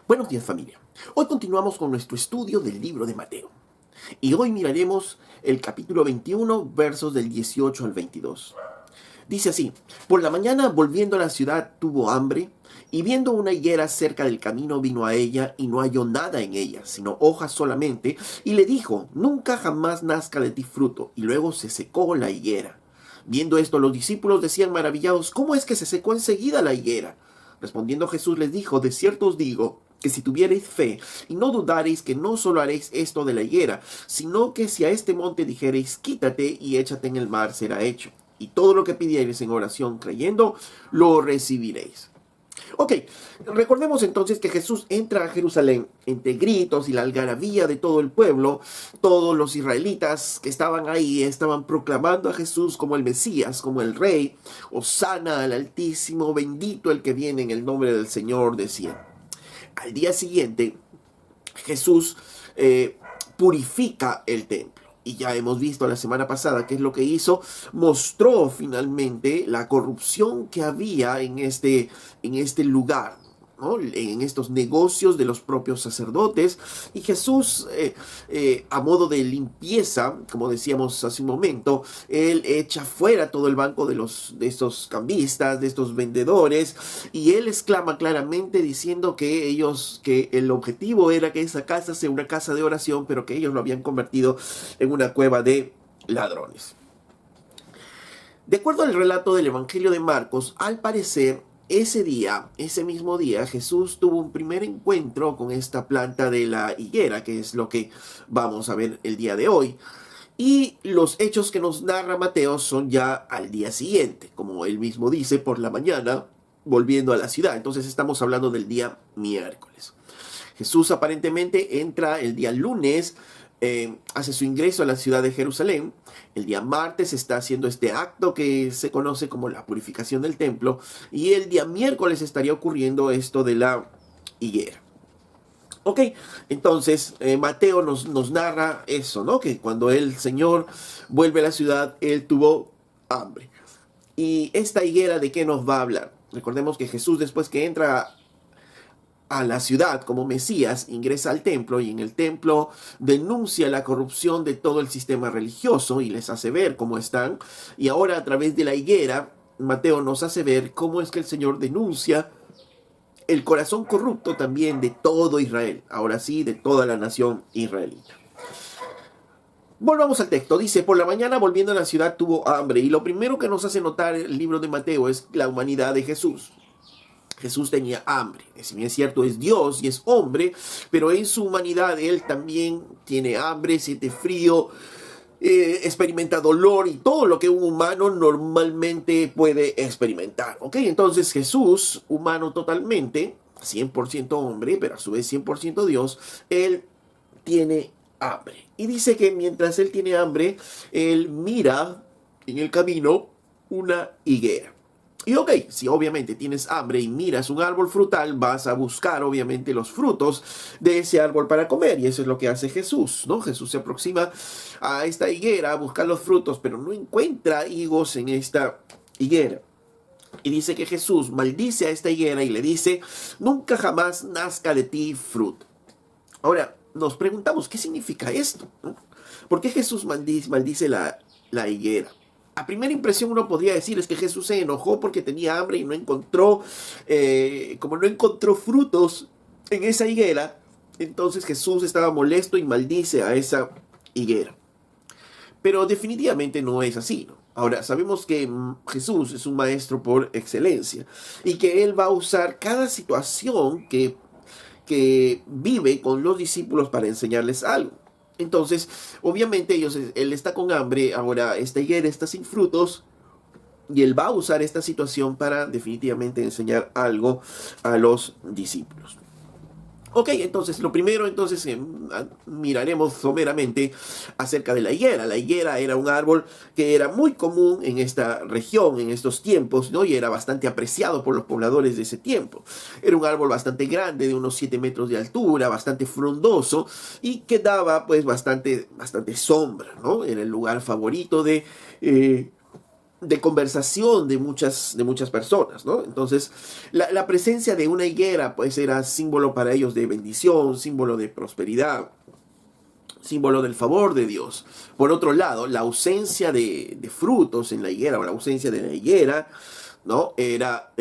Buenos días, familia. Hoy continuamos con nuestro estudio del libro de Mateo. Y hoy miraremos el capítulo 21, versos del 18 al 22. Dice así: por la mañana, volviendo a la ciudad, tuvo hambre, y viendo una higuera cerca del camino, vino a ella, y no halló nada en ella, sino hojas solamente, y le dijo: nunca jamás nazca de ti fruto. Y luego se secó la higuera. Viendo esto, los discípulos decían maravillados: ¿cómo es que se secó enseguida la higuera? Respondiendo Jesús les dijo: de cierto os digo, que si tuviereis fe y no dudareis, que no solo haréis esto de la higuera, sino que si a este monte dijereis: quítate y échate en el mar, será hecho. Y todo lo que pidiereis en oración creyendo, lo recibiréis. Ok, recordemos entonces que Jesús entra a Jerusalén entre gritos y la algarabía de todo el pueblo. Todos los israelitas que estaban ahí estaban proclamando a Jesús como el Mesías, como el Rey. Hosana al Altísimo, bendito el que viene en el nombre del Señor, decían. Al día siguiente, Jesús purifica el templo. Y ya hemos visto la semana pasada qué es lo que hizo. Mostró finalmente la corrupción que había en este lugar, ¿no? En estos negocios de los propios sacerdotes. Y Jesús, a modo de limpieza, como decíamos hace un momento, él echa fuera todo el banco de estos cambistas, de estos vendedores, y él exclama claramente diciendo que el objetivo era que esa casa sea una casa de oración, pero que ellos lo habían convertido en una cueva de ladrones. De acuerdo al relato del Evangelio de Marcos, al parecer, ese mismo día, Jesús tuvo un primer encuentro con esta planta de la higuera, que es lo que vamos a ver el día de hoy. Y los hechos que nos narra Mateo son ya al día siguiente, como él mismo dice, por la mañana, volviendo a la ciudad. Entonces estamos hablando del día miércoles. Jesús aparentemente entra el día lunes, hace su ingreso a la ciudad de Jerusalén. El día martes está haciendo este acto que se conoce como la purificación del templo. Y el día miércoles estaría ocurriendo esto de la higuera. Ok, entonces Mateo nos narra eso, ¿no? Que cuando el Señor vuelve a la ciudad, él tuvo hambre. Y esta higuera, ¿de qué nos va a hablar? Recordemos que Jesús, después que entra a la ciudad como Mesías, ingresa al templo, y en el templo denuncia la corrupción de todo el sistema religioso y les hace ver cómo están. Y ahora, a través de la higuera, Mateo nos hace ver cómo es que el Señor denuncia el corazón corrupto también de todo Israel, ahora sí, de toda la nación israelita. Volvamos al texto. Dice: por la mañana, volviendo a la ciudad, tuvo hambre. Y lo primero que nos hace notar el libro de Mateo es la humanidad de Jesús. Jesús tenía hambre. Si bien es cierto, es Dios y es hombre, pero en su humanidad él también tiene hambre, siente frío, experimenta dolor y todo lo que un humano normalmente puede experimentar. ¿Ok? Entonces Jesús, humano totalmente, 100% hombre, pero a su vez 100% Dios, él tiene hambre. Y dice que mientras él tiene hambre, él mira en el camino una higuera. Y ok, si obviamente tienes hambre y miras un árbol frutal, vas a buscar obviamente los frutos de ese árbol para comer. Y eso es lo que hace Jesús, ¿no? Jesús se aproxima a esta higuera a buscar los frutos, pero no encuentra higos en esta higuera. Y dice que Jesús maldice a esta higuera y le dice: nunca jamás nazca de ti fruto. Ahora, nos preguntamos, ¿qué significa esto? ¿No? ¿Por qué Jesús maldice la higuera? A primera impresión uno podría decir es que Jesús se enojó porque tenía hambre y no encontró, como no encontró frutos en esa higuera, entonces Jesús estaba molesto y maldice a esa higuera. Pero definitivamente no es así, ¿no? Ahora, sabemos que Jesús es un maestro por excelencia y que él va a usar cada situación que vive con los discípulos para enseñarles algo. Entonces, obviamente él está con hambre, ahora esta higuera está sin frutos, y él va a usar esta situación para definitivamente enseñar algo a los discípulos. Ok, entonces lo primero miraremos someramente acerca de la higuera. La higuera era un árbol que era muy común en esta región, en estos tiempos, ¿no? Y era bastante apreciado por los pobladores de ese tiempo. Era un árbol bastante grande, de unos 7 metros de altura, bastante frondoso, y que daba pues bastante sombra, ¿no? Era el lugar favorito de conversación de muchas personas, ¿no? Entonces, la presencia de una higuera, pues, era símbolo para ellos de bendición, símbolo de prosperidad, símbolo del favor de Dios. Por otro lado, la ausencia de frutos en la higuera, o la ausencia de la higuera, ¿no? Era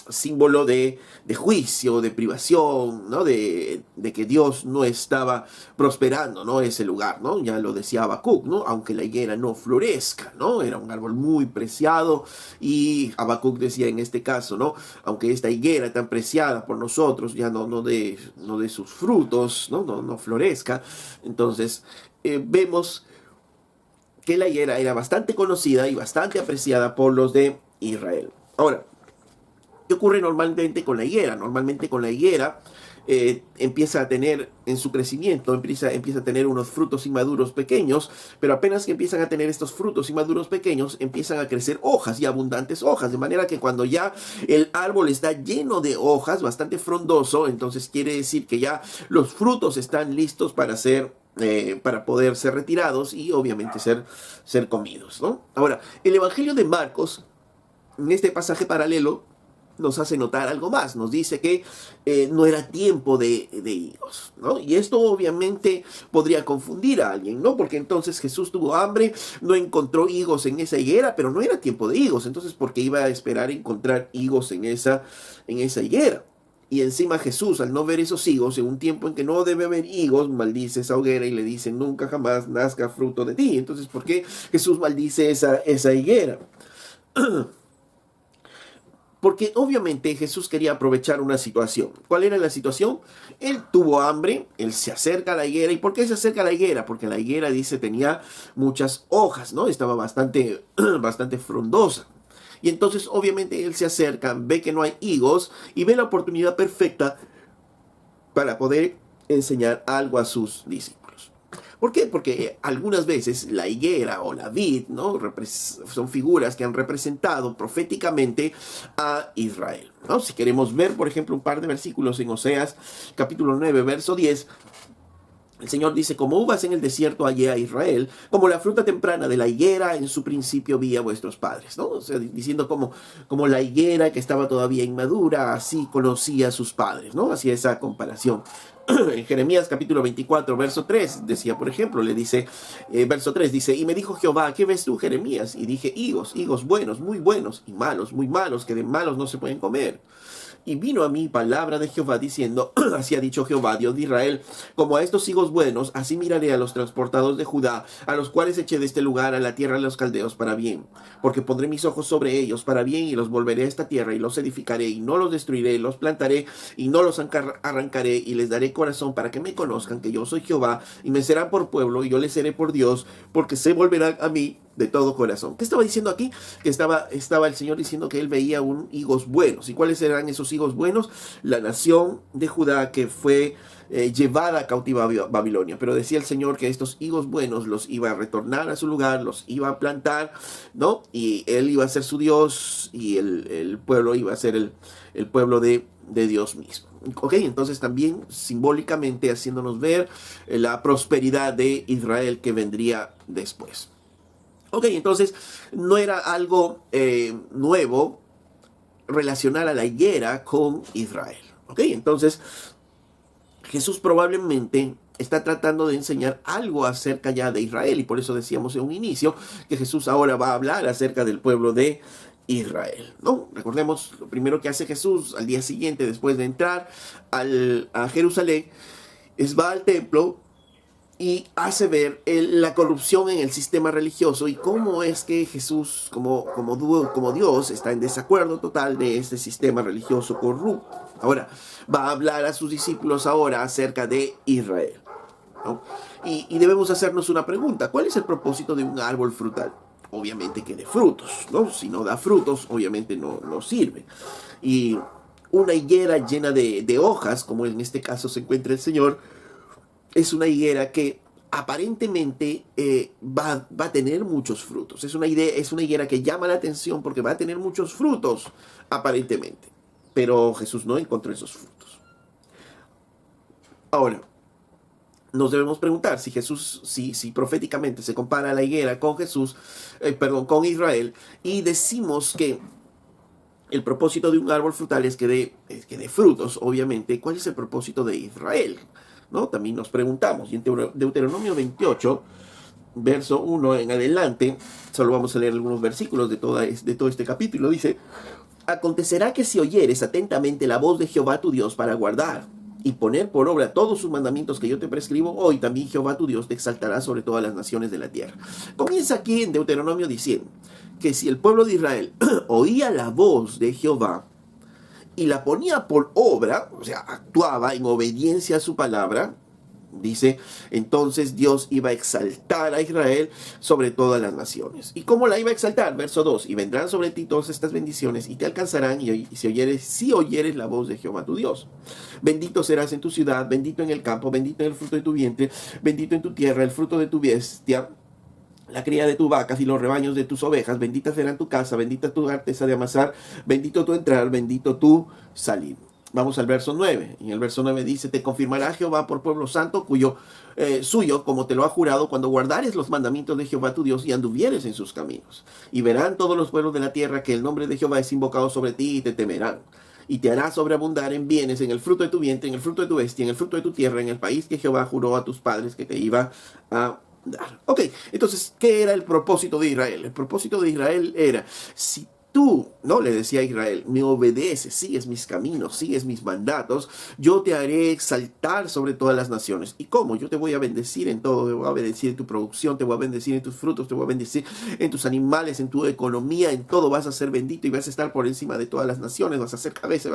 símbolo de juicio, de privación, ¿no? De que Dios no estaba prosperando, ¿no? Ese lugar, ¿no? Ya lo decía Habacuc, ¿no? Aunque la higuera no florezca, ¿no? Era un árbol muy preciado, y Habacuc decía en este caso, ¿no? Aunque esta higuera tan preciada por nosotros ya no dé sus frutos, ¿no? No florezca. Entonces, vemos que la higuera era bastante conocida y bastante apreciada por los de Israel. Ahora, ¿qué ocurre normalmente con la higuera? Normalmente con la higuera empieza a tener en su crecimiento, empieza a tener unos frutos inmaduros pequeños, pero apenas que empiezan a tener estos frutos inmaduros pequeños, empiezan a crecer hojas, y abundantes hojas, de manera que cuando ya el árbol está lleno de hojas, bastante frondoso, entonces quiere decir que ya los frutos están listos para poder ser retirados y obviamente ser comidos, ¿no? Ahora, el Evangelio de Marcos, en este pasaje paralelo, nos hace notar algo más. Nos dice que no era tiempo de higos, ¿no? Y esto obviamente podría confundir a alguien, ¿no? Porque entonces Jesús tuvo hambre, no encontró higos en esa higuera, pero no era tiempo de higos. Entonces, ¿por qué iba a esperar encontrar higos en esa higuera? Y encima Jesús, al no ver esos higos, en un tiempo en que no debe haber higos, maldice esa hoguera y le dice: nunca jamás nazca fruto de ti. Entonces, ¿por qué Jesús maldice esa higuera? Porque obviamente Jesús quería aprovechar una situación. ¿Cuál era la situación? Él tuvo hambre, él se acerca a la higuera. ¿Y por qué se acerca a la higuera? Porque la higuera, dice, tenía muchas hojas, ¿no? Estaba bastante frondosa. Y entonces obviamente él se acerca, ve que no hay higos y ve la oportunidad perfecta para poder enseñar algo a sus discípulos. ¿Por qué? Porque algunas veces la higuera o la vid, ¿no? Son figuras que han representado proféticamente a Israel, ¿no? Si queremos ver, por ejemplo, un par de versículos en Oseas, capítulo 9, verso 10, el Señor dice: como uvas en el desierto hallé a Israel, como la fruta temprana de la higuera en su principio vi a vuestros padres, ¿no? O sea, diciendo como la higuera que estaba todavía inmadura, así conocía a sus padres, ¿no? Hacía esa comparación. En Jeremías capítulo 24, verso 3, decía, por ejemplo, le dice, verso 3 dice: y me dijo Jehová, ¿qué ves tú, Jeremías? Y dije: higos buenos, y malos, muy malos, que de malos no se pueden comer. Y vino a mí palabra de Jehová diciendo: así ha dicho Jehová, Dios de Israel, como a estos higos buenos, así miraré a los transportados de Judá, a los cuales eché de este lugar a la tierra de los caldeos para bien. Porque pondré mis ojos sobre ellos para bien, y los volveré a esta tierra, y los edificaré, y no los destruiré, los plantaré, y no los arrancaré, y les daré corazón para que me conozcan que yo soy Jehová, y me serán por pueblo, y yo les seré por Dios, porque se volverán a mí de todo corazón. ¿Qué estaba diciendo aquí? Que estaba el Señor diciendo que él veía higos buenos. ¿Y cuáles eran esos higos buenos? La nación de Judá que fue llevada cautiva a Babilonia. Pero decía el Señor que estos higos buenos los iba a retornar a su lugar, los iba a plantar, ¿no? Y él iba a ser su Dios, y el pueblo iba a ser el pueblo de Dios mismo. Ok, entonces también simbólicamente haciéndonos ver la prosperidad de Israel que vendría después. Ok, entonces no era algo nuevo relacionar a la higuera con Israel. Ok, entonces Jesús probablemente está tratando de enseñar algo acerca ya de Israel, y por eso decíamos en un inicio que Jesús ahora va a hablar acerca del pueblo de Israel, ¿no? Recordemos, lo primero que hace Jesús al día siguiente, después de entrar a Jerusalén, va al templo y hace ver la corrupción en el sistema religioso, y cómo es que Jesús, como Dios, está en desacuerdo total de este sistema religioso corrupto. Ahora, va a hablar a sus discípulos ahora acerca de Israel, ¿no? Y debemos hacernos una pregunta: ¿cuál es el propósito de un árbol frutal? Obviamente que dé frutos, ¿no? Si no da frutos, obviamente no sirve. Y una higuera llena de hojas, como en este caso se encuentra el Señor, es una higuera que aparentemente va a tener muchos frutos. Es una higuera que llama la atención porque va a tener muchos frutos, aparentemente. Pero Jesús no encontró esos frutos. Ahora, nos debemos preguntar si Jesús, si proféticamente se compara a la higuera con Jesús, con Israel, y decimos que el propósito de un árbol frutal es que dé frutos, obviamente. ¿Cuál es el propósito de Israel? ¿No? También nos preguntamos. Y en Deuteronomio 28, verso 1 en adelante, solo vamos a leer algunos versículos de todo este capítulo, dice: acontecerá que si oyeres atentamente la voz de Jehová tu Dios para guardar y poner por obra todos sus mandamientos que yo te prescribo hoy, también Jehová tu Dios te exaltará sobre todas las naciones de la tierra. Comienza aquí en Deuteronomio diciendo que si el pueblo de Israel oía la voz de Jehová y la ponía por obra, o sea, actuaba en obediencia a su palabra, dice, entonces Dios iba a exaltar a Israel sobre todas las naciones. ¿Y cómo la iba a exaltar? Verso 2, y vendrán sobre ti todas estas bendiciones y te alcanzarán y si oyeres la voz de Jehová tu Dios. Bendito serás en tu ciudad, bendito en el campo, bendito en el fruto de tu vientre, bendito en tu tierra, el fruto de tu bestia, la cría de tus vacas y los rebaños de tus ovejas. Bendita será tu casa, bendita tu arteza de amasar, bendito tu entrar, bendito tu salir. Vamos al verso 9. En el verso 9 dice: te confirmará Jehová por pueblo santo suyo, como te lo ha jurado, cuando guardares los mandamientos de Jehová tu Dios y anduvieres en sus caminos. Y verán todos los pueblos de la tierra que el nombre de Jehová es invocado sobre ti y te temerán. Y te hará sobreabundar en bienes, en el fruto de tu vientre, en el fruto de tu bestia, en el fruto de tu tierra, en el país que Jehová juró a tus padres que te iba a dar. Ok, entonces, ¿qué era el propósito de Israel? El propósito de Israel era: si tú, ¿no?, le decía a Israel, me obedeces, sigues mis caminos, sigues mis mandatos, yo te haré exaltar sobre todas las naciones. ¿Y cómo? Yo te voy a bendecir en todo, te voy a bendecir en tu producción, te voy a bendecir en tus frutos, te voy a bendecir en tus animales, en tu economía, en todo vas a ser bendito y vas a estar por encima de todas las naciones, vas a ser cabeza,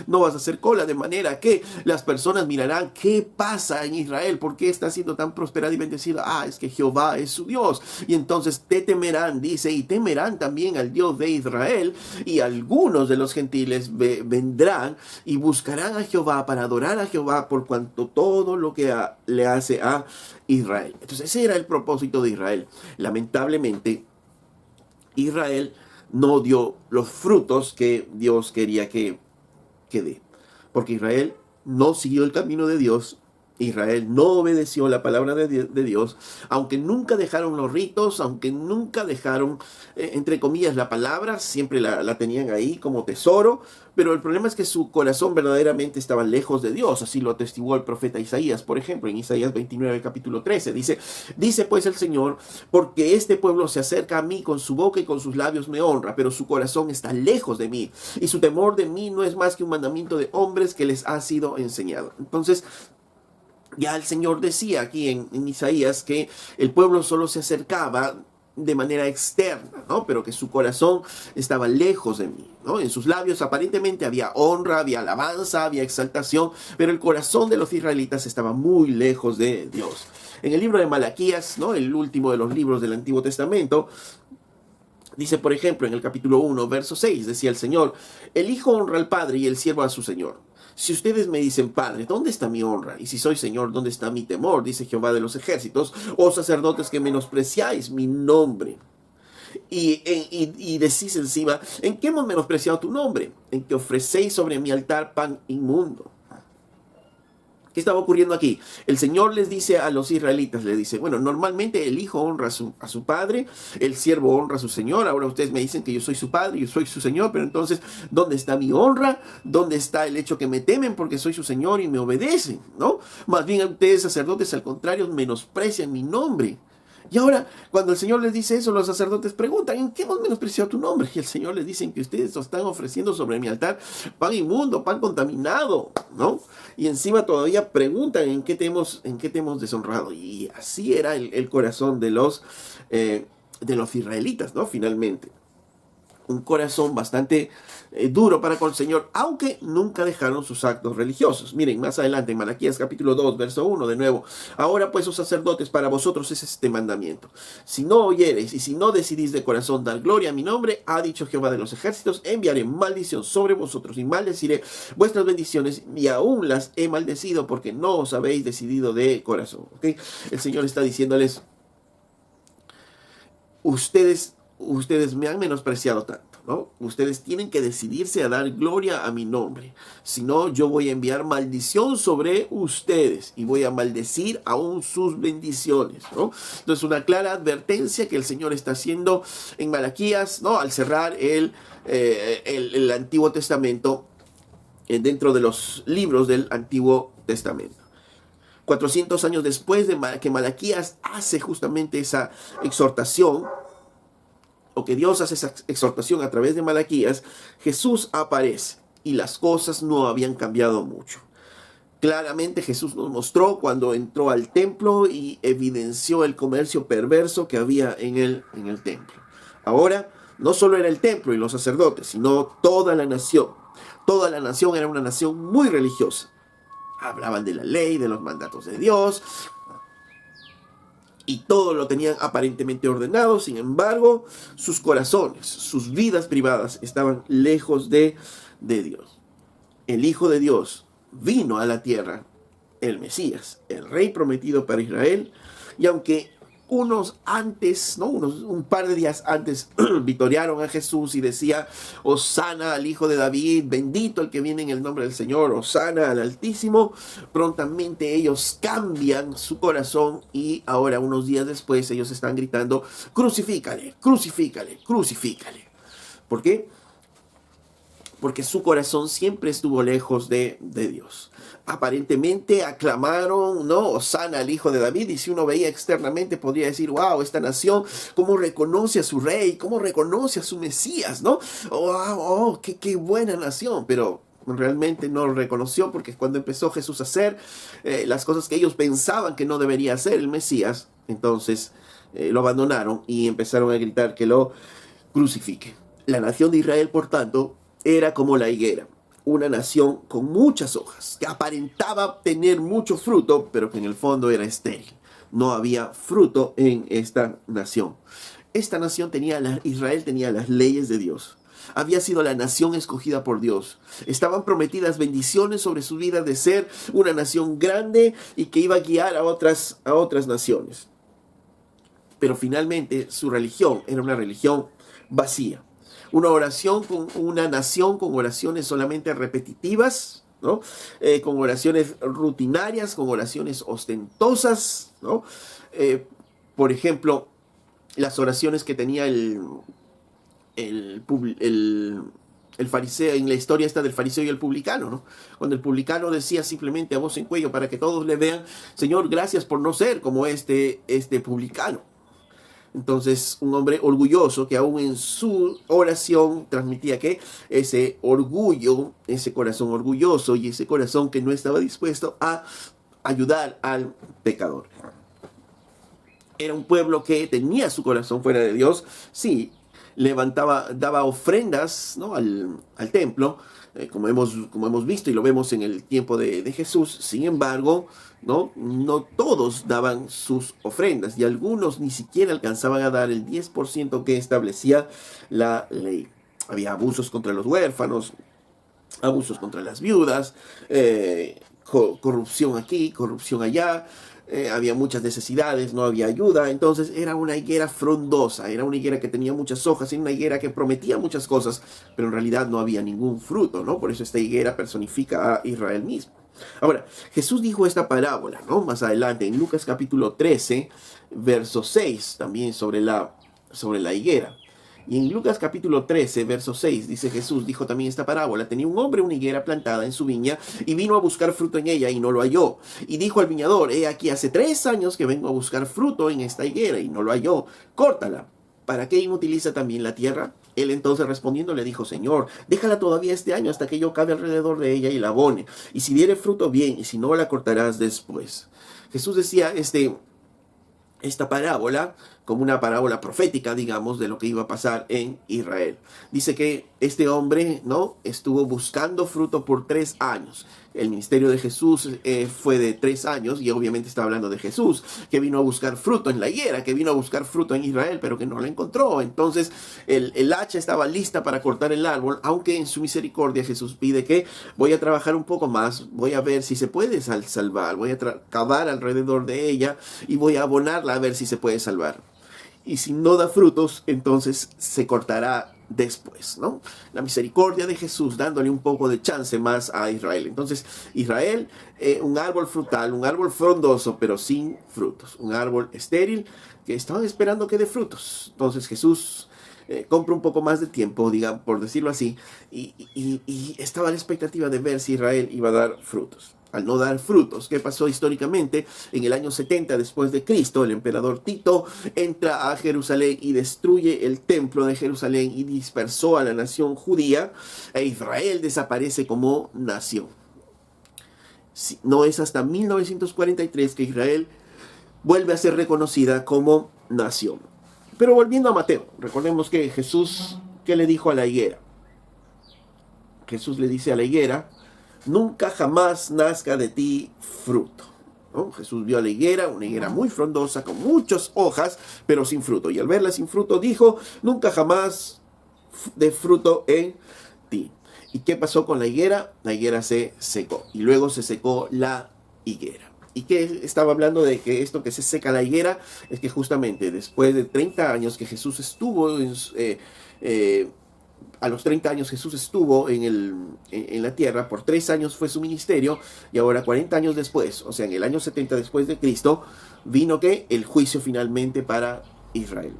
no vas a ser cola, de manera que las personas mirarán qué pasa en Israel, por qué está siendo tan prosperada y bendecida. Ah, es que Jehová es su Dios. Y entonces te temerán, dice, y temerán también al Dios de Israel, y algunos de los gentiles vendrán y buscarán a Jehová para adorar a Jehová por cuanto todo lo que le hace a Israel. Entonces ese era el propósito de Israel. Lamentablemente, Israel no dio los frutos que Dios quería que dé, porque Israel no siguió el camino de Dios. Israel no obedeció la palabra de Dios, aunque nunca dejaron los ritos, aunque nunca dejaron, entre comillas, la palabra, siempre la tenían ahí como tesoro, pero el problema es que su corazón verdaderamente estaba lejos de Dios. Así lo atestiguó el profeta Isaías, por ejemplo, en Isaías 29, capítulo 13, dice pues el Señor: porque este pueblo se acerca a mí, con su boca y con sus labios me honra, pero su corazón está lejos de mí, y su temor de mí no es más que un mandamiento de hombres que les ha sido enseñado. Entonces, ya el Señor decía aquí en Isaías que el pueblo solo se acercaba de manera externa, ¿no?, pero que su corazón estaba lejos de mí, ¿no? En sus labios aparentemente había honra, había alabanza, había exaltación, pero el corazón de los israelitas estaba muy lejos de Dios. En el libro de Malaquías, ¿no?, el último de los libros del Antiguo Testamento, dice, por ejemplo, en el capítulo 1, verso 6, decía el Señor: el hijo honra al padre y el siervo a su señor. Si ustedes me dicen, Padre, ¿dónde está mi honra? Y si soy Señor, ¿dónde está mi temor? Dice Jehová de los ejércitos. Oh sacerdotes, que menospreciáis mi nombre. Y decís encima: ¿en qué hemos menospreciado tu nombre? En que ofrecéis sobre mi altar pan inmundo. ¿Qué estaba ocurriendo aquí? El Señor les dice a los israelitas, le dice: bueno, normalmente el hijo honra a su padre, el siervo honra a su señor. Ahora ustedes me dicen que yo soy su padre, yo soy su señor, pero entonces, ¿dónde está mi honra? ¿Dónde está el hecho que me temen porque soy su señor y me obedecen? ¿No? Más bien ustedes, sacerdotes, al contrario, menosprecian mi nombre. Y ahora, cuando el Señor les dice eso, los sacerdotes preguntan: ¿en qué hemos menospreciado tu nombre? Y el Señor les dice que ustedes están ofreciendo sobre mi altar pan inmundo, pan contaminado, ¿no? Y encima todavía preguntan: ¿en qué te hemos deshonrado? Y así era el corazón de los israelitas, ¿no? Finalmente. Un corazón bastante duro para con el Señor, aunque nunca dejaron sus actos religiosos. Miren, más adelante en Malaquías capítulo 2, verso 1, de nuevo: ahora pues, os sacerdotes, para vosotros es este mandamiento: si no oyereis y si no decidís de corazón dar gloria a mi nombre, ha dicho Jehová de los ejércitos, enviaré maldición sobre vosotros y maldeciré vuestras bendiciones, y aún las he maldecido porque no os habéis decidido de corazón. ¿Okay? El Señor está diciéndoles: ustedes me han menospreciado tanto, ¿no? Ustedes tienen que decidirse a dar gloria a mi nombre. Si no, yo voy a enviar maldición sobre ustedes y voy a maldecir aún sus bendiciones, ¿no? Entonces, una clara advertencia que el Señor está haciendo en Malaquías, ¿no? Al cerrar el Antiguo Testamento, dentro de los libros del Antiguo Testamento. 400 años después de que Malaquías hace justamente esa exhortación, o que Dios hace esa exhortación a través de Malaquías, Jesús aparece y las cosas no habían cambiado mucho. Claramente Jesús nos mostró cuando entró al templo y evidenció el comercio perverso que había en el templo. Ahora, no solo era el templo y los sacerdotes, sino toda la nación. Toda la nación era una nación muy religiosa. Hablaban de la ley, de los mandatos de Dios, y todo lo tenían aparentemente ordenado. Sin embargo, sus corazones, sus vidas privadas estaban lejos de Dios. El Hijo de Dios vino a la tierra, el Mesías, el Rey prometido para Israel, y aunque un par de días antes vitorearon a Jesús y decía: Hosana al Hijo de David, bendito el que viene en el nombre del Señor, Hosana al Altísimo, prontamente ellos cambian su corazón y ahora, unos días después, ellos están gritando: crucifícale, crucifícale, crucifícale. ¿Por qué? Porque su corazón siempre estuvo lejos de Dios. Aparentemente aclamaron, ¿no?, Hosana al Hijo de David, y si uno veía externamente podría decir: wow, esta nación cómo reconoce a su rey, cómo reconoce a su Mesías, ¿no? Oh, qué buena nación. Pero realmente no lo reconoció, porque cuando empezó Jesús a hacer las cosas que ellos pensaban que no debería hacer el Mesías, entonces lo abandonaron y empezaron a gritar que lo crucifiquen. La nación de Israel, por tanto, era como la higuera, una nación con muchas hojas, que aparentaba tener mucho fruto, pero que en el fondo era estéril. No había fruto en esta nación. Esta nación Israel tenía las leyes de Dios. Había sido la nación escogida por Dios. Estaban prometidas bendiciones sobre su vida de ser una nación grande y que iba a guiar a otras naciones. Pero finalmente su religión era una religión vacía. Una nación con oraciones solamente repetitivas, ¿no? Con oraciones rutinarias, con oraciones ostentosas, ¿no? Por ejemplo, las oraciones que tenía el fariseo, en la historia esta del fariseo y el publicano, ¿no? Cuando el publicano decía simplemente a voz en cuello, para que todos le vean: Señor, gracias por no ser como este publicano. Entonces, un hombre orgulloso que aún en su oración transmitía que ese orgullo, ese corazón orgulloso y ese corazón que no estaba dispuesto a ayudar al pecador. Era un pueblo que tenía su corazón fuera de Dios. Sí, daba ofrendas, ¿no?, al templo, como hemos visto y lo vemos en el tiempo de Jesús. Sin embargo, no todos daban sus ofrendas, y algunos ni siquiera alcanzaban a dar el 10% que establecía la ley. Había abusos contra los huérfanos, abusos contra las viudas, corrupción aquí, corrupción allá. Había muchas necesidades, no había ayuda. Entonces era una higuera frondosa, era una higuera que tenía muchas hojas, era una higuera que prometía muchas cosas, pero en realidad no había ningún fruto, ¿no? Por eso esta higuera personifica a Israel mismo. Ahora, Jesús dijo esta parábola, ¿no?, más adelante en Lucas capítulo 13, verso 6, también sobre la higuera. Y en Lucas capítulo 13, verso 6, dice: Jesús dijo también esta parábola: tenía un hombre una higuera plantada en su viña, y vino a buscar fruto en ella, y no lo halló. Y dijo al viñador: he aquí, hace 3 años que vengo a buscar fruto en esta higuera, y no lo halló. Córtala. ¿Para qué inutiliza también la tierra? Él entonces respondiendo le dijo: Señor, déjala todavía este año, hasta que yo cabe alrededor de ella y la abone. Y si diere fruto, bien, y si no, la cortarás después. Jesús decía esta parábola como una parábola profética, digamos, de lo que iba a pasar en Israel. Dice que este hombre, ¿no?, estuvo buscando fruto por 3 años. El ministerio de Jesús fue de 3 años, y obviamente está hablando de Jesús, que vino a buscar fruto en la higuera, que vino a buscar fruto en Israel, pero que no lo encontró. Entonces el hacha estaba lista para cortar el árbol, aunque en su misericordia Jesús pide que voy a trabajar un poco más, voy a ver si se puede salvar, voy a cavar alrededor de ella y voy a abonarla a ver si se puede salvar. y si no da frutos, entonces se cortará después, ¿no? La misericordia de Jesús dándole un poco de chance más a Israel. Entonces, Israel, un árbol frutal, un árbol frondoso, pero sin frutos, un árbol estéril que estaban esperando que dé frutos. Entonces Jesús compra un poco más de tiempo, digamos, por decirlo así, y estaba a la expectativa de ver si Israel iba a dar frutos. Al no dar frutos, ¿qué pasó históricamente? En el año 70 después de Cristo, el emperador Tito entra a Jerusalén y destruye el templo de Jerusalén y dispersó a la nación judía, e Israel desaparece como nación. No es hasta 1943 que Israel vuelve a ser reconocida como nación. Pero volviendo a Mateo, recordemos que Jesús, ¿qué le dijo a la higuera? Jesús le dice a la higuera: nunca jamás nazca de ti fruto, ¿no? Jesús vio a la higuera, una higuera muy frondosa, con muchas hojas, pero sin fruto. Y al verla sin fruto dijo: nunca jamás de fruto en ti. ¿Y qué pasó con la higuera? La higuera se secó. Y luego se secó la higuera. ¿Y qué estaba hablando de que esto que se seca la higuera? Es que justamente después de 30 años que Jesús estuvo a los 30 años Jesús estuvo en la tierra, por 3 años fue su ministerio, y ahora 40 años después, o sea, en el año 70 después de Cristo, vino que el juicio finalmente para Israel.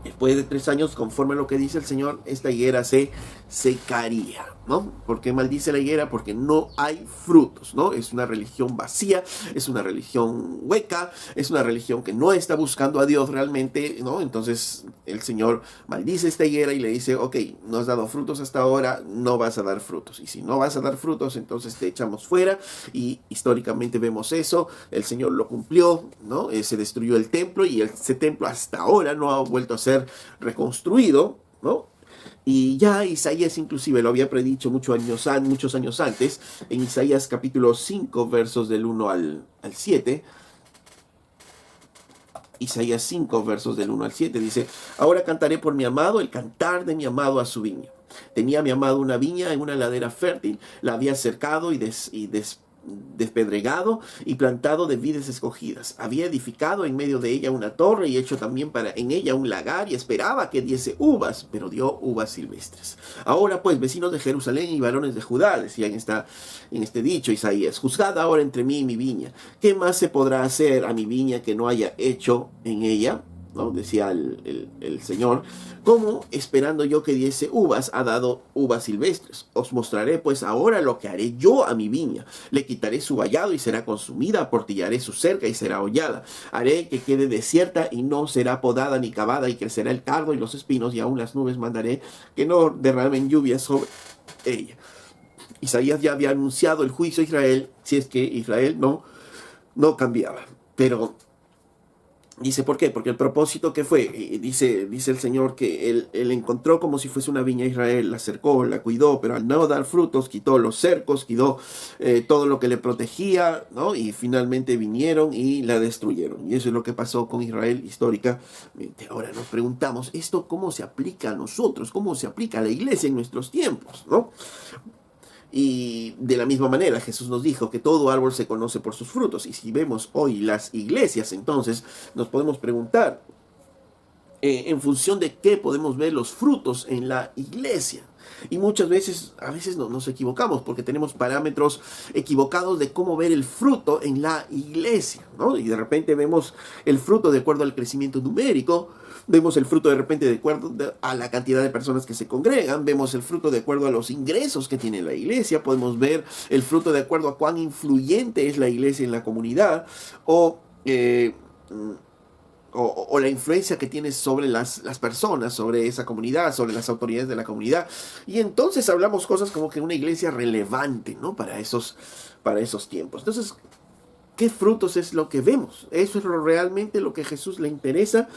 Después de 3 años, conforme a lo que dice el Señor, esta higuera se secaría, ¿no? ¿Por qué maldice la higuera? Porque no hay frutos, ¿no? Es una religión vacía, es una religión hueca, es una religión que no está buscando a Dios realmente, ¿no? Entonces el Señor maldice esta higuera y le dice: ok, no has dado frutos hasta ahora, no vas a dar frutos. Y si no vas a dar frutos, entonces te echamos fuera. Y históricamente vemos eso, el Señor lo cumplió, ¿no? Se destruyó el templo, y ese templo hasta ahora no ha vuelto a ser reconstruido, ¿no? Y ya Isaías inclusive lo había predicho muchos años antes, en Isaías capítulo 5, versos del 1 al 7. Isaías 5, versos del 1 al 7, dice: ahora cantaré por mi amado el cantar de mi amado a su viña. Tenía mi amado una viña en una ladera fértil, la había cercado y despedregado y plantado de vides escogidas. Había edificado en medio de ella una torre y hecho también en ella un lagar, y esperaba que diese uvas, pero dio uvas silvestres. Ahora pues, vecinos de Jerusalén y varones de Judá, decía en este dicho Isaías: juzgad ahora entre mí y mi viña. ¿Qué más se podrá hacer a mi viña que no haya hecho en ella? ¿No? Decía el Señor: ¿cómo, esperando yo que diese uvas, ha dado uvas silvestres? Os mostraré pues ahora lo que haré yo a mi viña. Le quitaré su vallado y será consumida, aportillaré su cerca y será hollada. Haré que quede desierta y no será podada ni cavada, y crecerá el cardo y los espinos, y aún las nubes mandaré que no derramen lluvia sobre ella. Isaías ya había anunciado el juicio a Israel si es que Israel no cambiaba. Pero dice, ¿por qué? Porque el propósito que fue, dice el Señor que él encontró como si fuese una viña a Israel, la cercó, la cuidó, pero al no dar frutos, quitó los cercos, quitó todo lo que le protegía, ¿no? Y finalmente vinieron y la destruyeron. Y eso es lo que pasó con Israel históricamente. Ahora nos preguntamos, ¿esto cómo se aplica a nosotros? ¿Cómo se aplica a la iglesia en nuestros tiempos, ¿no? Y de la misma manera Jesús nos dijo que todo árbol se conoce por sus frutos. Y si vemos hoy las iglesias, entonces nos podemos preguntar en función de qué podemos ver los frutos en la iglesia. Y a veces nos equivocamos porque tenemos parámetros equivocados de cómo ver el fruto en la iglesia, ¿no? Y de repente vemos el fruto de acuerdo al crecimiento numérico, vemos el fruto de repente de acuerdo a la cantidad de personas que se congregan, vemos el fruto de acuerdo a los ingresos que tiene la iglesia, podemos ver el fruto de acuerdo a cuán influyente es la iglesia en la comunidad, o la influencia que tiene sobre las personas, sobre esa comunidad, sobre las autoridades de la comunidad. Y entonces hablamos cosas como que una iglesia relevante, ¿no? Para esos tiempos. Entonces, ¿qué frutos es lo que vemos? Eso es realmente lo que a Jesús le interesa.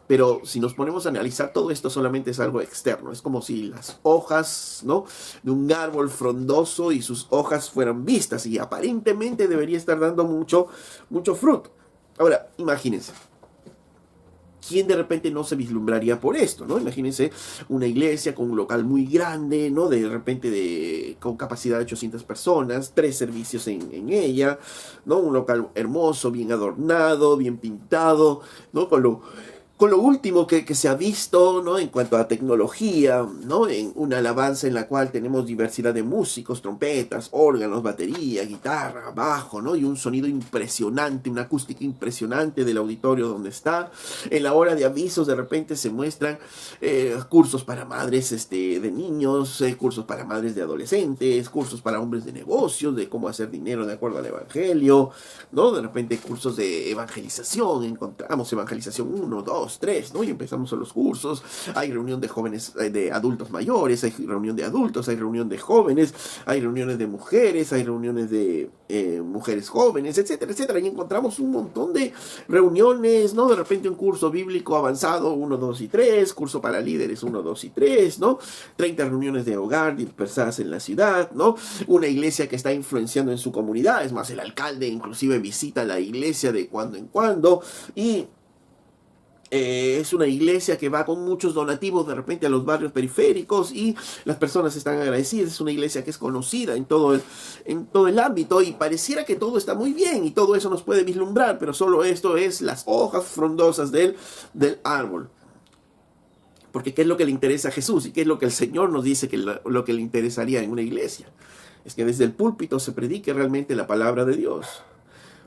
Pero si nos ponemos a analizar todo esto, solamente es algo externo. Es como si las hojas, ¿no?, de un árbol frondoso y sus hojas fueran vistas, y aparentemente debería estar dando mucho fruto. Ahora, imagínense. ¿quién de repente no se vislumbraría por esto, ¿no? Imagínense una iglesia con un local muy grande, ¿no? De repente con capacidad de 800 personas, 3 servicios en ella, ¿no? Un local hermoso, bien adornado, bien pintado, ¿no? Con lo último que se ha visto, ¿no? En cuanto a tecnología, ¿no? En una alabanza en la cual tenemos diversidad de músicos, trompetas, órganos, batería, guitarra, bajo, ¿no? Y un sonido impresionante, una acústica impresionante del auditorio donde está. En la hora de avisos de repente se muestran cursos para madres de niños, cursos para madres de adolescentes, cursos para hombres de negocios, de cómo hacer dinero de acuerdo al evangelio, ¿no? De repente cursos de evangelización, encontramos evangelización 1, 2, 3, ¿no? Y empezamos a los cursos, hay reunión de jóvenes, de adultos mayores, hay reunión de adultos, hay reunión de jóvenes, hay reuniones de mujeres, hay reuniones de mujeres jóvenes, etcétera, etcétera, y encontramos un montón de reuniones, ¿no? De repente un curso bíblico avanzado 1, 2 y 3, curso para líderes 1, 2 y 3, ¿no? 30 reuniones de hogar dispersadas en la ciudad, ¿no? Una iglesia que está influenciando en su comunidad, es más, el alcalde inclusive visita la iglesia de cuando en cuando, y es una iglesia que va con muchos donativos de repente a los barrios periféricos y las personas están agradecidas. Es una iglesia que es conocida en todo el ámbito y pareciera que todo está muy bien y todo eso nos puede vislumbrar, pero solo esto es las hojas frondosas del árbol. Porque ¿qué es lo que le interesa a Jesús? ¿Y qué es lo que el Señor nos dice que lo que le interesaría en una iglesia? Es que desde el púlpito se predique realmente la palabra de Dios.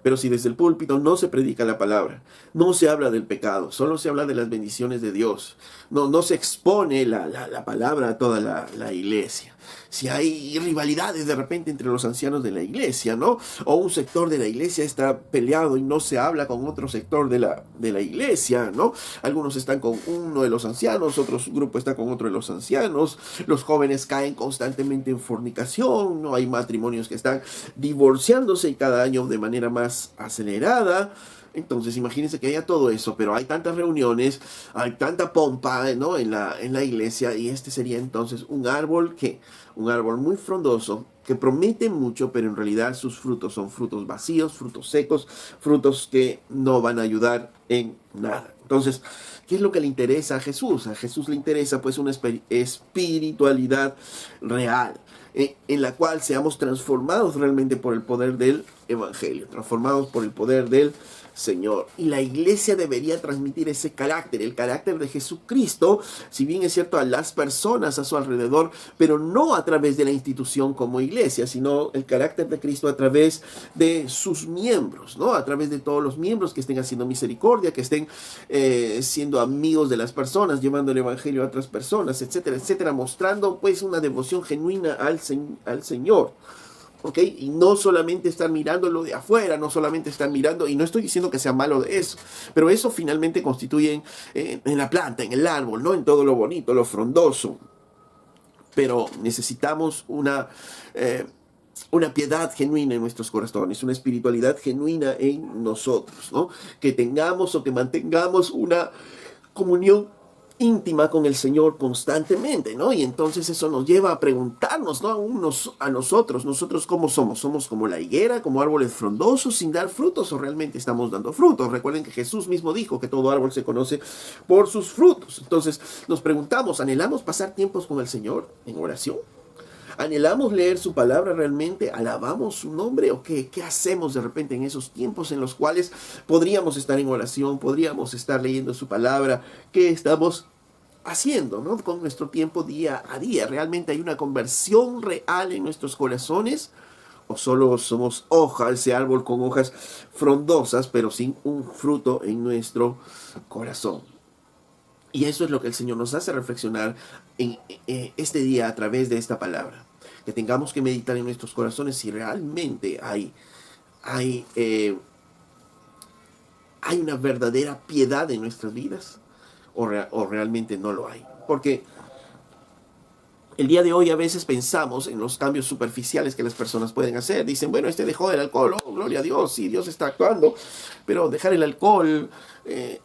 Pero si desde el púlpito no se predica la palabra, no se habla del pecado, solo se habla de las bendiciones de Dios, no se expone la palabra a toda la iglesia. Si hay rivalidades de repente entre los ancianos de la iglesia, ¿no? O un sector de la iglesia está peleado y no se habla con otro sector de la iglesia, ¿no? Algunos están con uno de los ancianos, otro grupo está con otro de los ancianos, los jóvenes caen constantemente en fornicación, ¿no? Hay matrimonios que están divorciándose y cada año de manera más acelerada. Entonces imagínense que haya todo eso, pero hay tantas reuniones, hay tanta pompa, ¿no? en la iglesia, y este sería entonces un árbol muy frondoso, que promete mucho, pero en realidad sus frutos son frutos vacíos, frutos secos, frutos que no van a ayudar en nada. Entonces, ¿qué es lo que le interesa a Jesús? A Jesús le interesa pues una espiritualidad real, en la cual seamos transformados realmente por el poder del Evangelio, transformados por el poder del Señor. Y la iglesia debería transmitir ese carácter, el carácter de Jesucristo, si bien es cierto, a las personas a su alrededor, pero no a través de la institución como iglesia, sino el carácter de Cristo a través de sus miembros, ¿no? A través de todos los miembros que estén haciendo misericordia, que estén siendo amigos de las personas, llevando el evangelio a otras personas, etcétera, etcétera, mostrando pues una devoción genuina al Señor. ¿Ok? Y no solamente estar mirándolo de afuera, no solamente estar mirando, y no estoy diciendo que sea malo de eso, pero eso finalmente constituye en la planta, en el árbol, ¿no? En todo lo bonito, lo frondoso. Pero necesitamos una piedad genuina en nuestros corazones, una espiritualidad genuina en nosotros, ¿no? Que tengamos o que mantengamos una comunión íntima con el Señor constantemente, ¿no? Y entonces eso nos lleva a preguntarnos, ¿no? A nosotros ¿cómo somos? ¿Somos como la higuera, como árboles frondosos sin dar frutos, o realmente estamos dando frutos? Recuerden que Jesús mismo dijo que todo árbol se conoce por sus frutos. Entonces nos preguntamos, ¿anhelamos pasar tiempos con el Señor en oración? ¿Anhelamos leer su palabra realmente? ¿Alabamos su nombre? ¿O qué hacemos de repente en esos tiempos en los cuales podríamos estar en oración, podríamos estar leyendo su palabra? ¿Qué estamos haciendo, ¿no? Con nuestro tiempo día a día? ¿Realmente hay una conversión real en nuestros corazones? ¿O solo somos ese árbol con hojas frondosas, pero sin un fruto en nuestro corazón? Y eso es lo que el Señor nos hace reflexionar en este día a través de esta palabra. Que tengamos que meditar en nuestros corazones si realmente hay una verdadera piedad en nuestras vidas o realmente no lo hay. Porque el día de hoy a veces pensamos en los cambios superficiales que las personas pueden hacer. Dicen, bueno, dejó el alcohol, oh, gloria a Dios, sí, Dios está actuando. Pero dejar el alcohol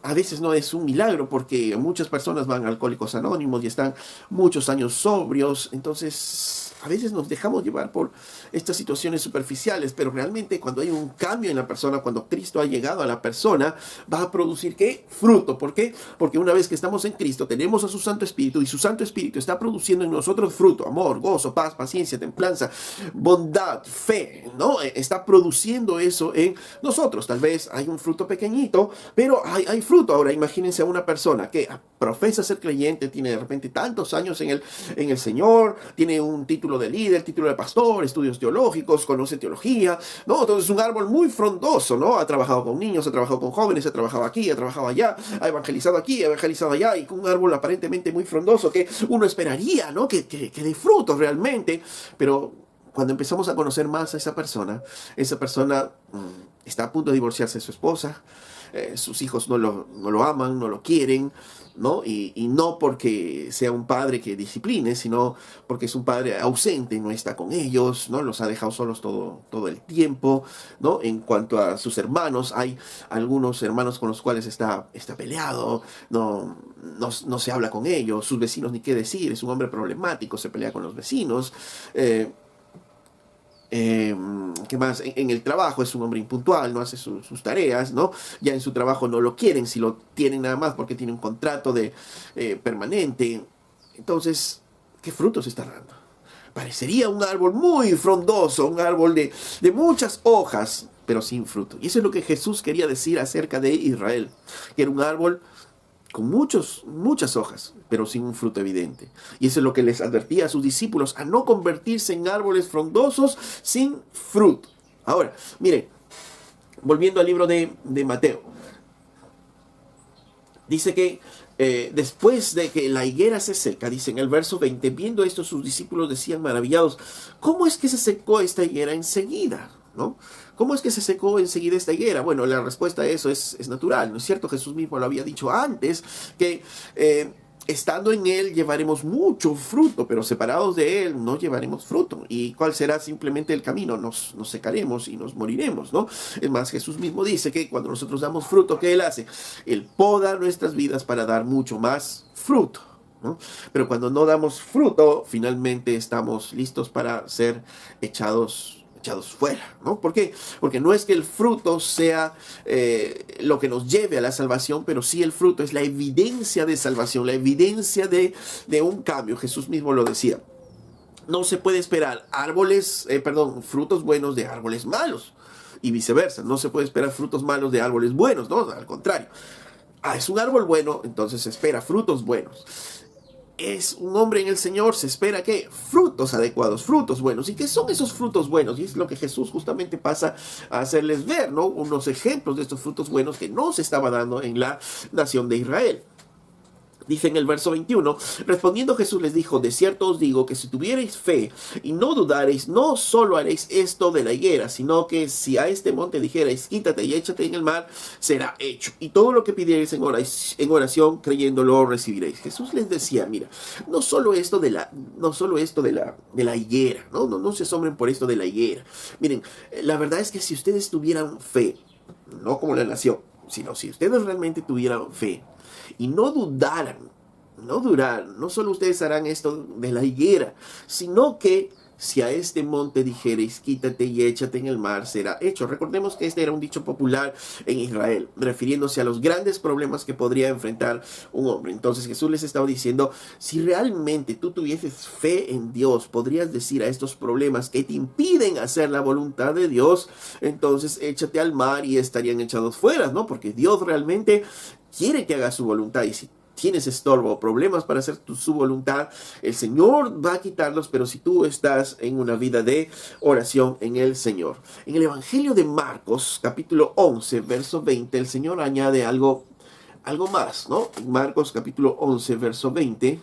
a veces no es un milagro, porque muchas personas van a Alcohólicos Anónimos y están muchos años sobrios. Entonces A veces nos dejamos llevar por estas situaciones superficiales, pero realmente cuando hay un cambio en la persona, cuando Cristo ha llegado a la persona, va a producir ¿qué? Fruto. ¿Por qué? Porque una vez que estamos en Cristo, tenemos a su Santo Espíritu y su Santo Espíritu está produciendo en nosotros fruto, amor, gozo, paz, paciencia, templanza, bondad, fe, ¿no? Está produciendo eso en nosotros. Tal vez hay un fruto pequeñito, pero hay fruto. Ahora imagínense a una persona que profesa ser creyente, tiene de repente tantos años en el Señor, tiene un título de líder, título de pastor, estudios teológicos, conoce teología, ¿no? Entonces es un árbol muy frondoso, ¿no? Ha trabajado con niños, ha trabajado con jóvenes, ha trabajado aquí, ha trabajado allá, ha evangelizado aquí, ha evangelizado allá, y con un árbol aparentemente muy frondoso que uno esperaría, ¿no? Que dé frutos realmente, pero cuando empezamos a conocer más a esa persona está a punto de divorciarse de su esposa, sus hijos no lo aman, no lo quieren, ¿no? Y no porque sea un padre que discipline, sino porque es un padre ausente, no está con ellos, ¿no? Los ha dejado solos todo el tiempo, ¿no? En cuanto a sus hermanos, hay algunos hermanos con los cuales está peleado, no se habla con ellos, sus vecinos ni qué decir, es un hombre problemático, se pelea con los vecinos, ¿qué más? En el trabajo es un hombre impuntual, no hace sus tareas, ¿no? Ya en su trabajo no lo quieren, si lo tienen nada más porque tiene un contrato permanente. Entonces, ¿qué frutos está dando? Parecería un árbol muy frondoso, un árbol de muchas hojas, pero sin fruto. Y eso es lo que Jesús quería decir acerca de Israel, que era un árbol con muchas hojas, pero sin un fruto evidente. Y eso es lo que les advertía a sus discípulos, a no convertirse en árboles frondosos sin fruto. Ahora, miren, volviendo al libro de Mateo, dice que después de que la higuera se seca, dice en el verso 20, viendo esto sus discípulos decían maravillados, ¿cómo es que se secó esta higuera enseguida? ¿No? ¿Cómo es que se secó enseguida esta higuera? Bueno, la respuesta a eso es natural, ¿no es cierto? Jesús mismo lo había dicho antes, que estando en Él llevaremos mucho fruto, pero separados de Él no llevaremos fruto. ¿Y cuál será simplemente el camino? Nos secaremos y nos moriremos, ¿no? Es más, Jesús mismo dice que cuando nosotros damos fruto, ¿qué Él hace? Él poda nuestras vidas para dar mucho más fruto, ¿no? Pero cuando no damos fruto, finalmente estamos listos para ser echados fuera, ¿no? ¿Por qué? Porque no es que el fruto sea lo que nos lleve a la salvación, pero sí el fruto es la evidencia de salvación, la evidencia de un cambio. Jesús mismo lo decía. No se puede esperar frutos buenos de árboles malos y viceversa. No se puede esperar frutos malos de árboles buenos, ¿no? Al contrario. Es un árbol bueno, entonces se espera frutos buenos. Es un hombre en el Señor, se espera que frutos adecuados, frutos buenos. ¿Y qué son esos frutos buenos? Y es lo que Jesús justamente pasa a hacerles ver, ¿no? Unos ejemplos de estos frutos buenos que no se estaba dando en la nación de Israel. Dice en el verso 21, respondiendo Jesús les dijo, de cierto os digo que si tuvierais fe y no dudareis, no solo haréis esto de la higuera, sino que si a este monte dijerais, quítate y échate en el mar, será hecho. Y todo lo que pidierais en oración, creyéndolo, recibiréis. Jesús les decía, mira, no solo esto de la higuera, no se asombren por esto de la higuera. Miren, la verdad es que si ustedes tuvieran fe, no como la nación, sino si ustedes realmente tuvieran fe, y no dudaran, no solo ustedes harán esto de la higuera, sino que si a este monte dijereis, quítate y échate en el mar, será hecho. Recordemos que este era un dicho popular en Israel, refiriéndose a los grandes problemas que podría enfrentar un hombre. Entonces Jesús les estaba diciendo, si realmente tú tuvieses fe en Dios, podrías decir a estos problemas que te impiden hacer la voluntad de Dios, entonces échate al mar y estarían echados fuera, ¿no? Porque Dios realmente quiere que hagas su voluntad, y si tienes estorbo o problemas para hacer su voluntad, el Señor va a quitarlos, pero si tú estás en una vida de oración en el Señor. En el Evangelio de Marcos, capítulo 11, verso 20, el Señor añade algo más, ¿no? En Marcos, capítulo 11, verso 20,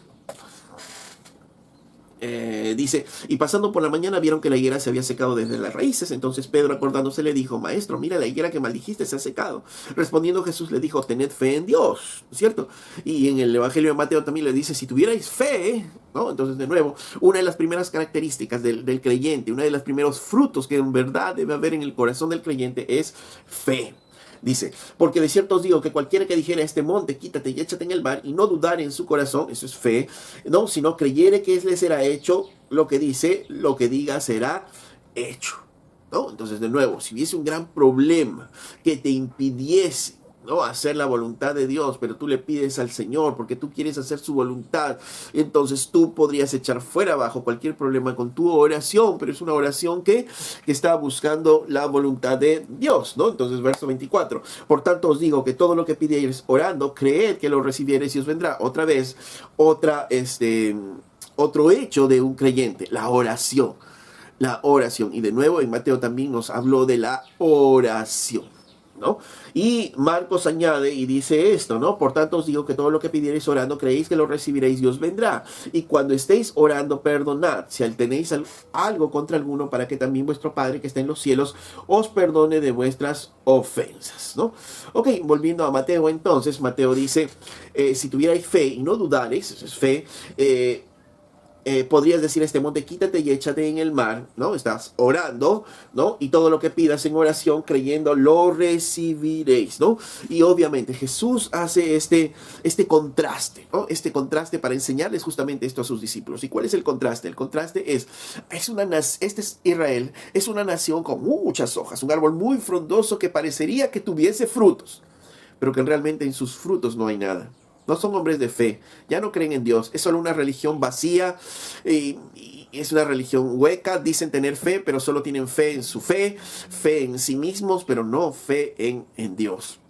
dice, y pasando por la mañana vieron que la higuera se había secado desde las raíces. Entonces Pedro, acordándose, le dijo, maestro, mira, la higuera que maldijiste se ha secado. Respondiendo Jesús le dijo, tened fe en Dios, ¿cierto? Y en el Evangelio de Mateo también le dice, si tuvierais fe, ¿no? Entonces, de nuevo, una de las primeras características del creyente, una de los primeros frutos que en verdad debe haber en el corazón del creyente es fe. Dice, porque de cierto os digo que cualquiera que dijera a este monte, quítate y échate en el mar, y no dudar en su corazón, eso es fe, no, sino creyere que le será hecho, lo que dice, lo que diga será hecho, ¿no? Entonces, de nuevo, si hubiese un gran problema que te impidiese, ¿no?, hacer la voluntad de Dios, pero tú le pides al Señor porque tú quieres hacer su voluntad, entonces tú podrías echar fuera abajo cualquier problema con tu oración, pero es una oración que está buscando la voluntad de Dios, ¿no? Entonces, verso 24, por tanto os digo que todo lo que pidierais orando, creed que lo recibiereis y os vendrá. Otra vez, otro hecho de un creyente, la oración. La oración. Y de nuevo en Mateo también nos habló de la oración, ¿no? Y Marcos añade y dice esto, ¿no? Por tanto os digo que todo lo que pidierais orando, creéis que lo recibiréis y os vendrá. Y cuando estéis orando, perdonad si tenéis algo contra alguno, para que también vuestro Padre que está en los cielos os perdone de vuestras ofensas, ¿no? Ok, volviendo a Mateo entonces, Mateo dice, si tuvierais fe y no dudareis, eso es fe, podrías decir a este monte, quítate y échate en el mar, ¿no? Estás orando, ¿no? Y todo lo que pidas en oración, creyendo, lo recibiréis, ¿no? Y obviamente Jesús hace este contraste, ¿no? Este contraste para enseñarles justamente esto a sus discípulos. ¿Y cuál es el contraste? El contraste este es Israel, es una nación con muchas hojas, un árbol muy frondoso que parecería que tuviese frutos, pero que realmente en sus frutos no hay nada. No son hombres de fe, ya no creen en Dios, es solo una religión vacía, y es una religión hueca. Dicen tener fe, pero solo tienen fe en su fe en sí mismos, pero no fe en Dios.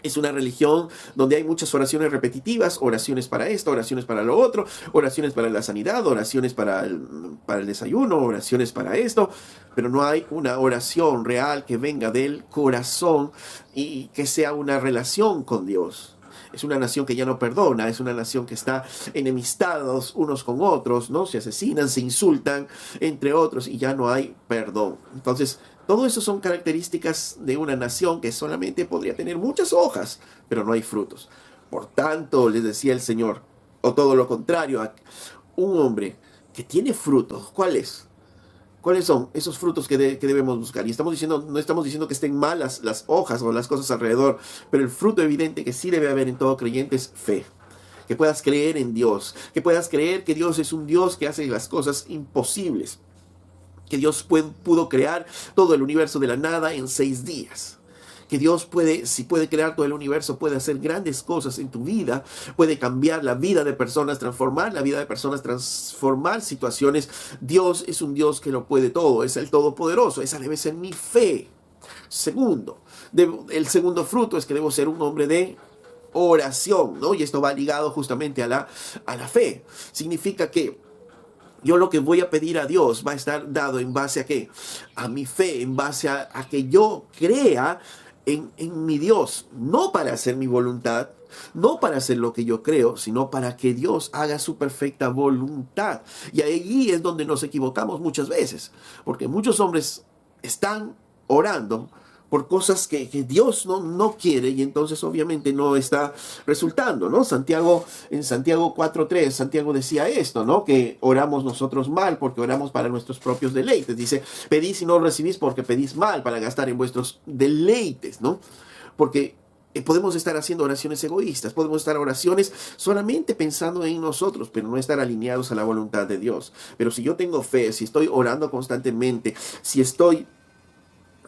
Es una religión donde hay muchas oraciones repetitivas, oraciones para esto, oraciones para lo otro, oraciones para la sanidad, oraciones para el desayuno, oraciones para esto, pero no hay una oración real que venga del corazón y que sea una relación con Dios. Es una nación que ya no perdona, es una nación que está enemistados unos con otros, ¿no? Se asesinan, se insultan, entre otros, y ya no hay perdón. Entonces, todo eso son características de una nación que solamente podría tener muchas hojas, pero no hay frutos. Por tanto, les decía el Señor, o todo lo contrario, un hombre que tiene frutos, ¿cuál es? ¿Cuáles son esos frutos que debemos buscar? Y no estamos diciendo que estén mal las hojas o las cosas alrededor, pero el fruto evidente que sí debe haber en todo creyente es fe. Que puedas creer en Dios, que puedas creer que Dios es un Dios que hace las cosas imposibles, que Dios pudo crear todo el universo de la nada en 6 días. Que Dios si puede crear todo el universo, puede hacer grandes cosas en tu vida, puede cambiar la vida de personas, transformar la vida de personas, transformar situaciones. Dios es un Dios que lo puede todo, es el Todopoderoso. Esa debe ser mi fe. Segundo, el segundo fruto es que debo ser un hombre de oración, ¿no? Y esto va ligado justamente a la fe. Significa que yo lo que voy a pedir a Dios va a estar dado en base a ¿qué? A mi fe, en base a que yo crea en mi Dios, no para hacer mi voluntad, no para hacer lo que yo creo, sino para que Dios haga su perfecta voluntad. Y ahí es donde nos equivocamos muchas veces, porque muchos hombres están orando por cosas que Dios no quiere, y entonces obviamente no está resultando, ¿no? En Santiago 4:3, Santiago decía esto, ¿no? Que oramos nosotros mal porque oramos para nuestros propios deleites. Dice, pedís y no recibís porque pedís mal para gastar en vuestros deleites, ¿no? Porque podemos estar haciendo oraciones egoístas, podemos estar oraciones solamente pensando en nosotros, pero no estar alineados a la voluntad de Dios. Pero si yo tengo fe, si estoy orando constantemente, si estoy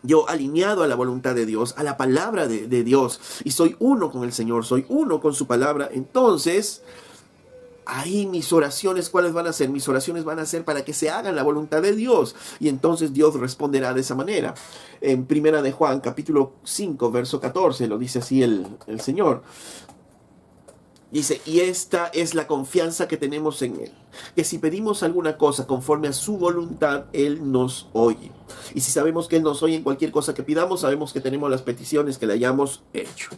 yo alineado a la voluntad de Dios, a la palabra de Dios, y soy uno con el Señor, soy uno con su palabra, entonces ahí mis oraciones, ¿cuáles van a ser? Mis oraciones van a ser para que se hagan la voluntad de Dios, y entonces Dios responderá de esa manera. En Primera de Juan, capítulo 5, verso 14, lo dice así el Señor. Dice, y esta es la confianza que tenemos en Él, que si pedimos alguna cosa conforme a su voluntad, Él nos oye. Y si sabemos que Él nos oye en cualquier cosa que pidamos, sabemos que tenemos las peticiones que le hayamos hecho.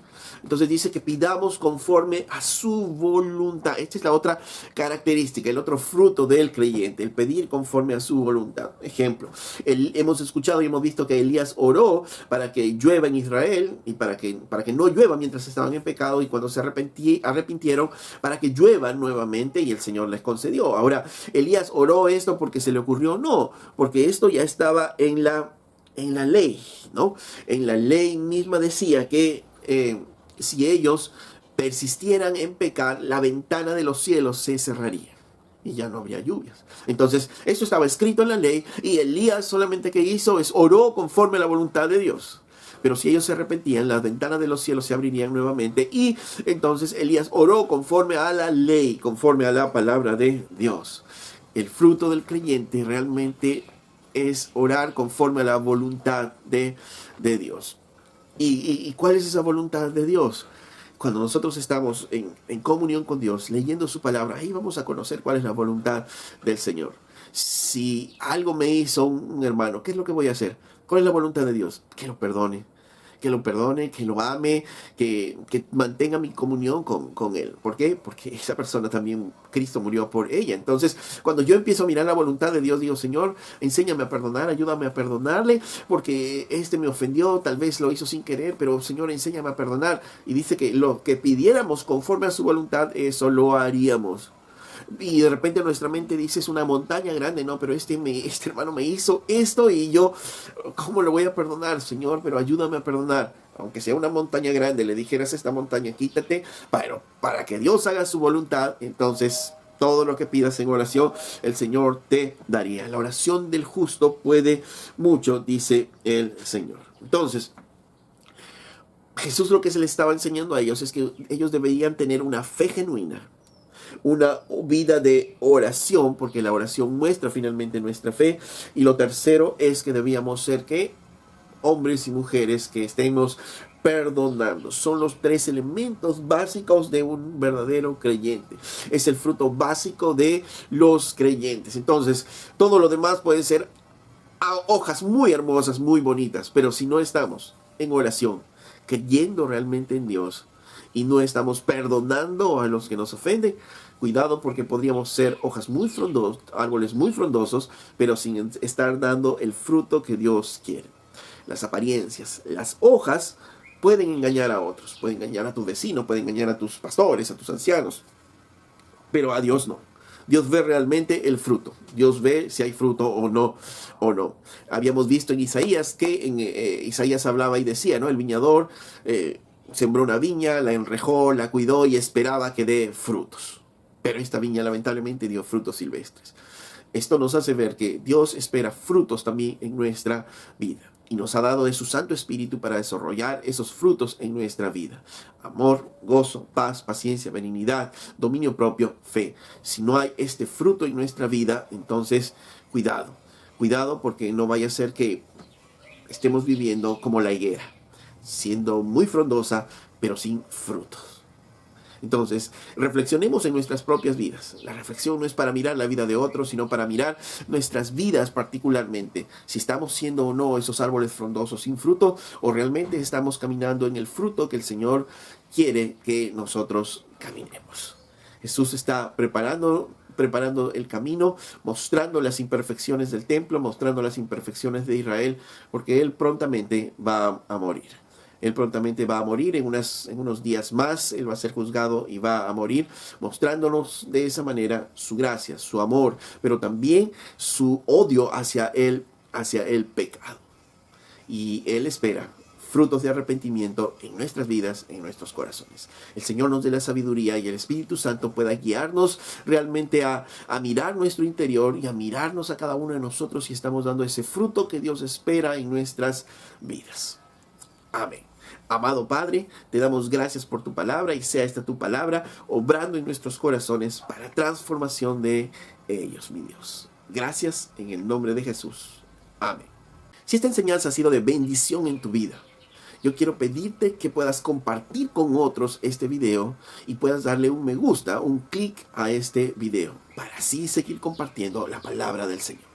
Entonces dice que pidamos conforme a su voluntad. Esta es la otra característica, el otro fruto del creyente, el pedir conforme a su voluntad. Ejemplo, hemos escuchado y hemos visto que Elías oró para que llueva en Israel y para que no llueva mientras estaban en pecado, y cuando se arrepintieron, para que llueva nuevamente, y el Señor les concedió. Ahora, ¿Elías oró esto porque se le ocurrió? No, porque esto ya estaba en la ley, ¿no? En la ley misma decía que si ellos persistieran en pecar, la ventana de los cielos se cerraría. y ya no habría lluvias. Entonces, eso estaba escrito en la ley, y Elías solamente que hizo es oró conforme a la voluntad de Dios. Pero si ellos se arrepentían, las ventanas de los cielos se abrirían nuevamente, y entonces Elías oró conforme a la ley, conforme a la palabra de Dios. El fruto del creyente realmente es orar conforme a la voluntad de Dios. ¿Y cuál es esa voluntad de Dios? Cuando nosotros estamos en comunión con Dios, leyendo su palabra, ahí vamos a conocer cuál es la voluntad del Señor. Si algo me hizo un hermano, ¿qué es lo que voy a hacer? ¿Cuál es la voluntad de Dios? Que lo perdone, que lo ame, que mantenga mi comunión con Él. ¿Por qué? Porque esa persona también, Cristo murió por ella. Entonces, cuando yo empiezo a mirar la voluntad de Dios, digo, Señor, enséñame a perdonar, ayúdame a perdonarle, porque este me ofendió, tal vez lo hizo sin querer, pero Señor, enséñame a perdonar. Y dice que lo que pidiéramos conforme a su voluntad, eso lo haríamos. Y de repente nuestra mente dice, es una montaña grande, no, pero este hermano me hizo esto y yo, ¿cómo lo voy a perdonar, Señor? Pero ayúdame a perdonar. Aunque sea una montaña grande, le dijeras a esta montaña, quítate, pero para que Dios haga su voluntad, entonces todo lo que pidas en oración, el Señor te daría. La oración del justo puede mucho, dice el Señor. Entonces, Jesús lo que se le estaba enseñando a ellos es que ellos deberían tener una fe genuina, una vida de oración, porque la oración muestra finalmente nuestra fe. Y lo tercero es que debíamos ser que hombres y mujeres que estemos perdonando. Son los tres elementos básicos de un verdadero creyente. Es el fruto básico de los creyentes. Entonces, todo lo demás puede ser hojas muy hermosas, muy bonitas, pero si no estamos en oración, creyendo realmente en Dios, y no estamos perdonando a los que nos ofenden, cuidado, porque podríamos ser hojas muy frondosas, árboles muy frondosos, pero sin estar dando el fruto que Dios quiere. Las apariencias, las hojas pueden engañar a otros, pueden engañar a tu vecino, pueden engañar a tus pastores, a tus ancianos, pero a Dios no. Dios ve realmente el fruto. Dios ve si hay fruto o no. Habíamos visto en Isaías que Isaías hablaba y decía, ¿no? El viñador sembró una viña, la enrejó, la cuidó y esperaba que dé frutos. Pero esta viña lamentablemente dio frutos silvestres. Esto nos hace ver que Dios espera frutos también en nuestra vida. Y nos ha dado de su Santo Espíritu para desarrollar esos frutos en nuestra vida. Amor, gozo, paz, paciencia, benignidad, dominio propio, fe. Si no hay este fruto en nuestra vida, entonces cuidado. Cuidado, porque no vaya a ser que estemos viviendo como la higuera, siendo muy frondosa, pero sin frutos. Entonces, reflexionemos en nuestras propias vidas. La reflexión no es para mirar la vida de otros, sino para mirar nuestras vidas particularmente. Si estamos siendo o no esos árboles frondosos sin fruto, o realmente estamos caminando en el fruto que el Señor quiere que nosotros caminemos. Jesús está preparando el camino, mostrando las imperfecciones del templo, mostrando las imperfecciones de Israel, porque Él prontamente va a morir. Él prontamente va a morir en unos días más. Él va a ser juzgado y va a morir, mostrándonos de esa manera su gracia, su amor, pero también su odio hacia el pecado. Y Él espera frutos de arrepentimiento en nuestras vidas, en nuestros corazones. El Señor nos dé la sabiduría y el Espíritu Santo pueda guiarnos realmente a mirar nuestro interior y a mirarnos a cada uno de nosotros si estamos dando ese fruto que Dios espera en nuestras vidas. Amén. Amado Padre, te damos gracias por tu palabra y sea esta tu palabra obrando en nuestros corazones para transformación de ellos, mi Dios. Gracias en el nombre de Jesús. Amén. Si esta enseñanza ha sido de bendición en tu vida, yo quiero pedirte que puedas compartir con otros este video y puedas darle un me gusta, un clic a este video, para así seguir compartiendo la palabra del Señor.